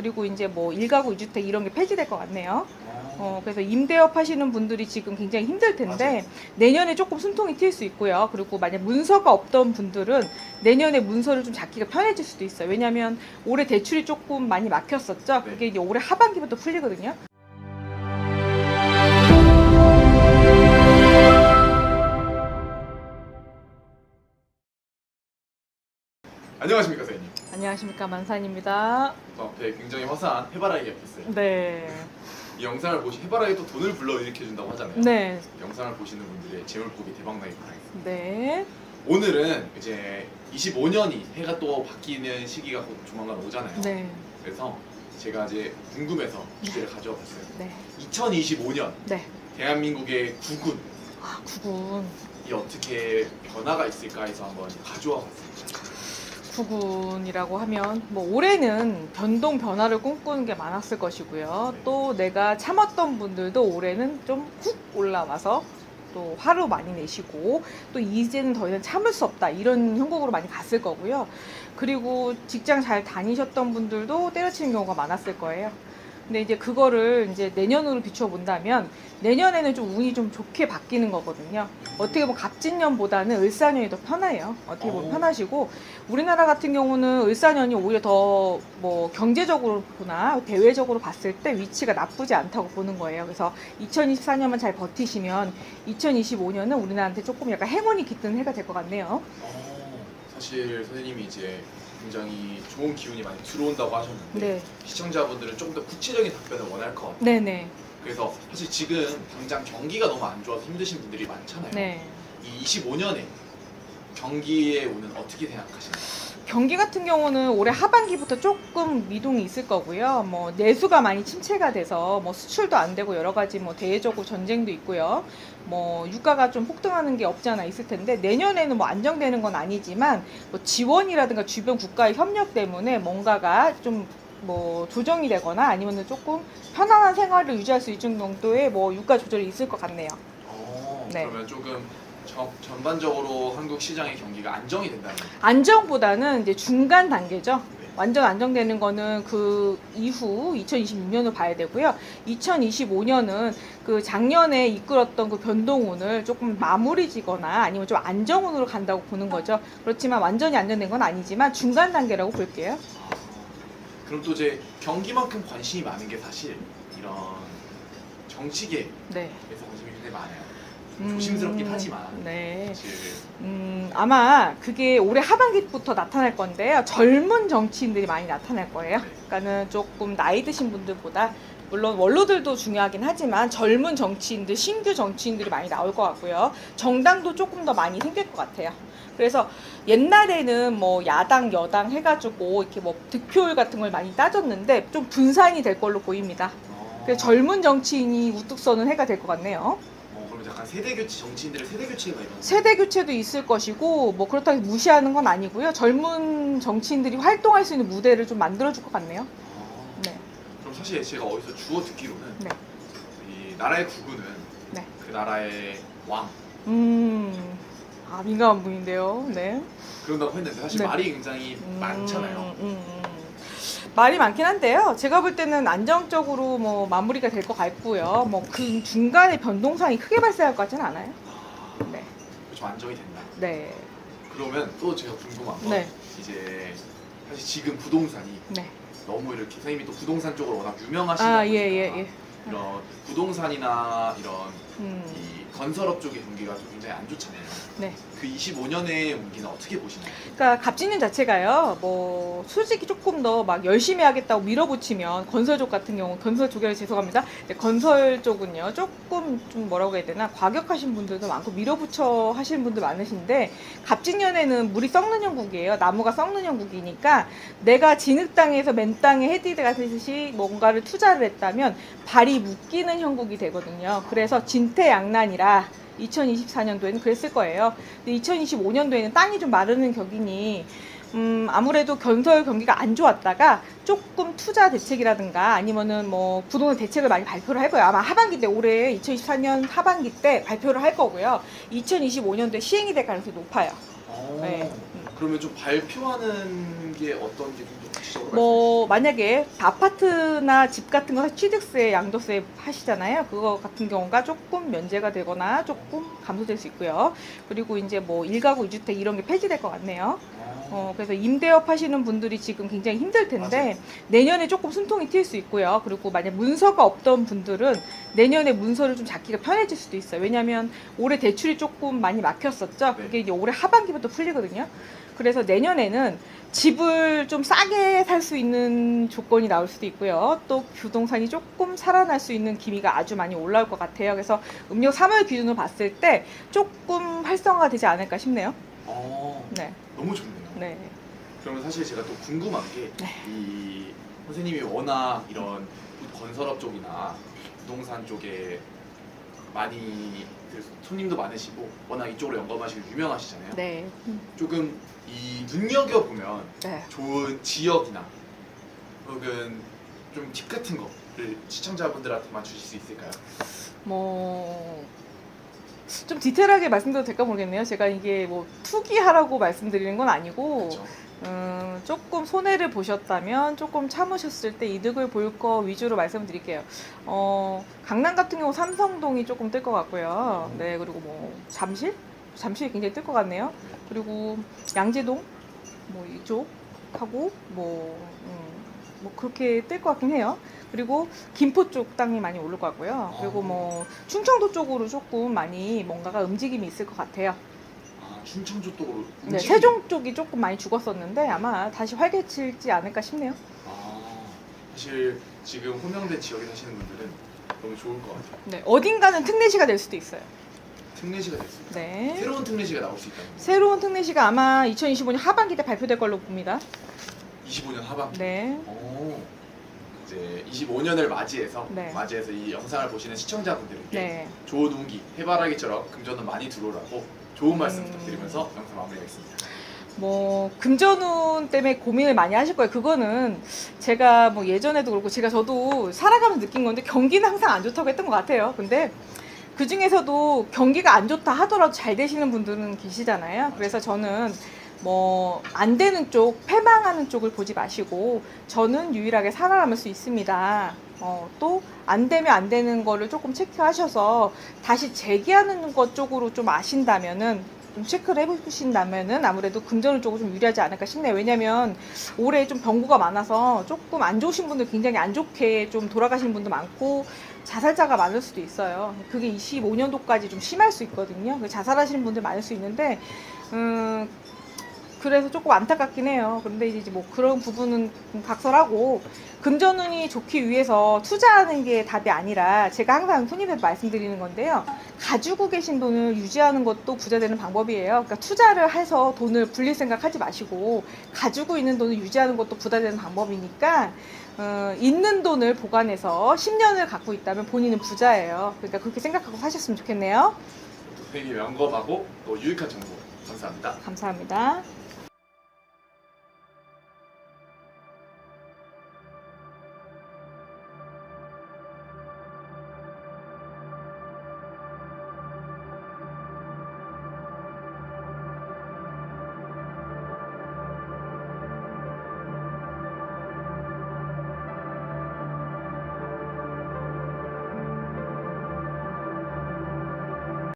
그리고 이제 뭐 1가구 2주택 이런 게 폐지될 것 같네요. 그래서 임대업 하시는 분들이 지금 굉장히 힘들 텐데 맞아요. 내년에 조금 숨통이 트일 수 있고요. 그리고 만약 문서가 없던 분들은 내년에 문서를 좀 잡기가 편해질 수도 있어요. 왜냐하면 올해 대출이 조금 많이 막혔었죠. 네. 그게 이제 올해 하반기부터 풀리거든요. 안녕하십니까 선생님. 안녕하십니까, 만산입니다. 저 앞에 굉장히 화사한 해바라기가 있어요. 네. 이 영상을 보시 해바라기 또 돈을 불러일으켜준다고 하잖아요. 네. 영상을 보시는 분들의 재물복이 대박나길 바라겠습니다. 네. 오늘은 이제 25년이 해가 또 바뀌는 시기가 곧 조만간 오잖아요. 네. 그래서 제가 이제 궁금해서 주제를 가져와 봤어요. 네. 2025년 네. 대한민국의 국군이 아, 구군. 어떻게 변화가 있을까 해서 한번 가져와 봤습니다. 구군이라고 하면 뭐 올해는 변동 변화를 꿈꾸는 게 많았을 것이고요. 네. 또 내가 참았던 분들도 올해는 좀 훅 올라와서 또 화를 많이 내시고 또 이제는 더 이상 참을 수 없다 이런 형국으로 많이 갔을 거고요. 그리고 직장 잘 다니셨던 분들도 때려치는 경우가 많았을 거예요. 근데 이제 그거를 이제 내년으로 비춰 본다면 내년에는 좀 운이 좀 좋게 바뀌는 거거든요. 어떻게 보면 갑진년보다는 을사년이 더 편해요. 어떻게 보면 편하시고 우리나라 같은 경우는 을사년이 오히려 더 뭐 경제적으로나 대외적으로 봤을 때 위치가 나쁘지 않다고 보는 거예요. 그래서 2024년만 잘 버티시면 2025년은 우리나라한테 조금 약간 행운이 깃든 해가 될 것 같네요. 사실 선생님이 이제 굉장히 좋은 기운이 많이 들어온다고 하셨는데 네. 시청자분들은 조금 더 구체적인 답변을 원할 것 같아요. 네네. 그래서 사실 지금 당장 경기가 너무 안 좋아서 힘드신 분들이 많잖아요. 네. 이 25년에 경기의 운은 어떻게 생각하시나요? 경기 같은 경우는 올해 하반기부터 조금 미동이 있을 거고요. 뭐 내수가 많이 침체가 돼서 뭐 수출도 안 되고 여러 가지 뭐 대외적으로 전쟁도 있고요. 뭐 유가가 좀 폭등하는 게 없지 않아 있을 텐데 내년에는 뭐 안정되는 건 아니지만 뭐 지원이라든가 주변 국가의 협력 때문에 뭔가가 좀 뭐 조정이 되거나 아니면은 조금 편안한 생활을 유지할 수 있는 정도의 뭐 유가 조절이 있을 것 같네요. 네. 그러면 조금 전반적으로 한국 시장의 경기가 안정이 된다는 거죠? 안정보다는 이제 중간 단계죠. 네. 완전 안정되는 거는 그 이후 2026년을 봐야 되고요. 2025년은 그 작년에 이끌었던 그 변동운을 조금 마무리 지거나 아니면 좀 안정운으로 간다고 보는 거죠. 그렇지만 완전히 안정된 건 아니지만 중간 단계라고 볼게요. 그럼 또 이제 경기만큼 관심이 많은 게 사실 이런 정치계에서 네. 관심이 굉장히 많아요. 조심스럽긴 하지만 네. 사실 아마 그게 올해 하반기부터 나타날 건데요. 젊은 정치인들이 많이 나타날 거예요. 그러니까는 조금 나이 드신 분들보다 물론 원로들도 중요하긴 하지만 젊은 정치인들, 신규 정치인들이 많이 나올 것 같고요. 정당도 조금 더 많이 생길 것 같아요. 그래서 옛날에는 뭐 야당, 여당 해가지고 이렇게 뭐 득표율 같은 걸 많이 따졌는데 좀 분산이 될 걸로 보입니다. 그래서 젊은 정치인이 우뚝 서는 해가 될 것 같네요. 그러면 약간 세대 교체 정치인들의 세대 교체가 이런 세대 교체도 있을 것이고 뭐 그렇다고 해서 무시하는 건 아니고요. 젊은 정치인들이 활동할 수 있는 무대를 좀 만들어줄 것 같네요. 네. 그럼 사실 제가 어디서 주워 듣기로는 네. 이 나라의 국군은 네. 그 나라의 왕 아, 민감한 분인데요. 네. 그런다고 했는데 사실 네. 말이 굉장히 많잖아요. 말이 많긴 한데요. 제가 볼 때는 안정적으로 뭐 마무리가 될 것 같고요. 뭐 그 중간에 변동상이 크게 발생할 것 같지는 않아요. 네. 좀 안정이 된다. 네. 그러면 또 제가 궁금한 건 네. 이제 사실 지금 부동산이 네. 너무 이렇게 선생님이 또 부동산 쪽으로 워낙 유명하시다 보니까 예. 이런 부동산이나 이런 음. 이 건설업 쪽의 경기가 좀 굉장히 안 좋잖아요. 네. 그 25년의 운기는 어떻게 보시나요? 그러니까 갑진년 자체가요. 뭐 솔직히 조금 더 막 열심히 하겠다고 밀어붙이면 건설 쪽 같은 경우 건설 쪽에 죄송합니다. 건설 쪽은요 조금 좀 뭐라고 해야 되나 과격하신 분들도 많고 밀어붙여 하시는 분들 많으신데 갑진년에는 물이 썩는 형국이에요. 나무가 썩는 형국이니까 내가 진흙 땅에서 맨 땅에 헤디드 같듯이 뭔가를 투자를 했다면 발이 묶이는 형국이 되거든요. 그래서 진퇴양난이라 2024년도에는 그랬을 거예요. 근데 2025년도에는 땅이 좀 마르는 격이니 아무래도 건설 경기가 안 좋았다가 조금 투자 대책이라든가 아니면은 뭐 부동산 대책을 많이 발표를 할 거예요. 아마 하반기 때 올해 2024년 하반기 때 발표를 할 거고요. 2025년도에 시행이 될 가능성이 높아요. 네. 그러면 좀 발표하는 게 어떤 게 좀 더 구체적으로 뭐 만약에 아파트나 집 같은 거 취득세, 양도세 하시잖아요. 그거 같은 경우가 조금 면제가 되거나 조금 감소될 수 있고요. 그리고 이제 뭐 1가구 2주택 이런 게 폐지될 것 같네요. 그래서 임대업 하시는 분들이 지금 굉장히 힘들 텐데 맞아요. 내년에 조금 숨통이 트일 수 있고요. 그리고 만약 문서가 없던 분들은 내년에 문서를 좀 잡기가 편해질 수도 있어요. 왜냐하면 올해 대출이 조금 많이 막혔었죠. 그게 이제 올해 하반기부터 풀리거든요. 그래서 내년에는 집을 좀 싸게 살 수 있는 조건이 나올 수도 있고요. 또 부동산이 조금 살아날 수 있는 기미가 아주 많이 올라올 것 같아요. 그래서 음력 3월 기준으로 봤을 때 조금 활성화가 되지 않을까 싶네요. 네. 너무 좋네요. 네. 그러면 사실 제가 또 궁금한 게 이 선생님이 워낙 이런 건설업 쪽이나 부동산 쪽에 많이 손님도 많으시고 워낙 이쪽으로 영감하시고 유명하시잖아요. 네. 조금 이 눈여겨 보면 네. 좋은 지역이나 혹은 좀 팁 같은 거를 시청자분들한테만 주실 수 있을까요? 뭐 좀 디테일하게 말씀드려도 될까 모르겠네요. 제가 이게 뭐 투기하라고 말씀드리는 건 아니고 그렇죠. 조금 손해를 보셨다면 조금 참으셨을 때 이득을 볼 거 위주로 말씀드릴게요. 강남 같은 경우 삼성동이 조금 뜰 것 같고요. 네, 그리고 뭐 잠실이 굉장히 뜰 것 같네요. 그리고 양재동 뭐 이쪽하고 뭐 그렇게 뜰 것 같긴 해요. 그리고 김포 쪽 땅이 많이 오를 것 같고요. 그리고 뭐 충청도 쪽으로 조금 많이 뭔가가 움직임이 있을 것 같아요. 충청도 쪽으로 네, 세종 쪽이 조금 많이 죽었었는데 아마 다시 활개칠지 않을까 싶네요. 사실 지금 호명된 지역에 사시는 분들은 너무 좋을 것 같아요. 네, 어딘가는 특례시가 될 수도 있어요. 특례시가 될 수 있다. 네. 새로운 특례시가 나올 수 있다는 거예요. 새로운 특례시가 아마 2025년 하반기 때 발표될 걸로 봅니다. 25년 하반기. 네. 이제 25년을 맞이해서 네. 이 영상을 보시는 시청자분들에게 네. 좋은 운기, 해바라기처럼 금전은 많이 들어오라고 좋은 말씀 음. 부탁드리면서 영상 마무리하겠습니다. 뭐 금전운 때문에 고민을 많이 하실 거예요. 그거는 제가 뭐 예전에도 그렇고 저도 살아가면서 느낀 건데 경기는 항상 안 좋다고 했던 것 같아요. 근데 그 중에서도 경기가 안 좋다 하더라도 잘 되시는 분들은 계시잖아요. 그래서 저는 뭐 안 되는 쪽, 패망하는 쪽을 보지 마시고 저는 유일하게 살아남을 수 있습니다. 또 안 되면 안 되는 거를 조금 체크하셔서 다시 재기하는 것 쪽으로 좀 아신다면은 좀 체크를 해보신다면은 아무래도 금전운 쪽으로 좀 유리하지 않을까 싶네요. 왜냐면 올해 좀 병고가 많아서 조금 안 좋으신 분들 굉장히 안 좋게 좀 돌아가시는 분도 많고 자살자가 많을 수도 있어요. 그게 25년도까지 좀 심할 수 있거든요. 자살하시는 분들 많을 수 있는데 그래서 조금 안타깝긴 해요. 그런데 이제 뭐 그런 부분은 각설하고 금전운이 좋기 위해서 투자하는 게 답이 아니라 제가 항상 손님들한테 말씀드리는 건데요. 가지고 계신 돈을 유지하는 것도 부자 되는 방법이에요. 그러니까 투자를 해서 돈을 불릴 생각하지 마시고 가지고 있는 돈을 유지하는 것도 부자 되는 방법이니까 있는 돈을 보관해서 10년을 갖고 있다면 본인은 부자예요. 그러니까 그렇게 생각하고 사셨으면 좋겠네요. 선생님이 영검하고 또 유익한 정보 감사합니다. 감사합니다.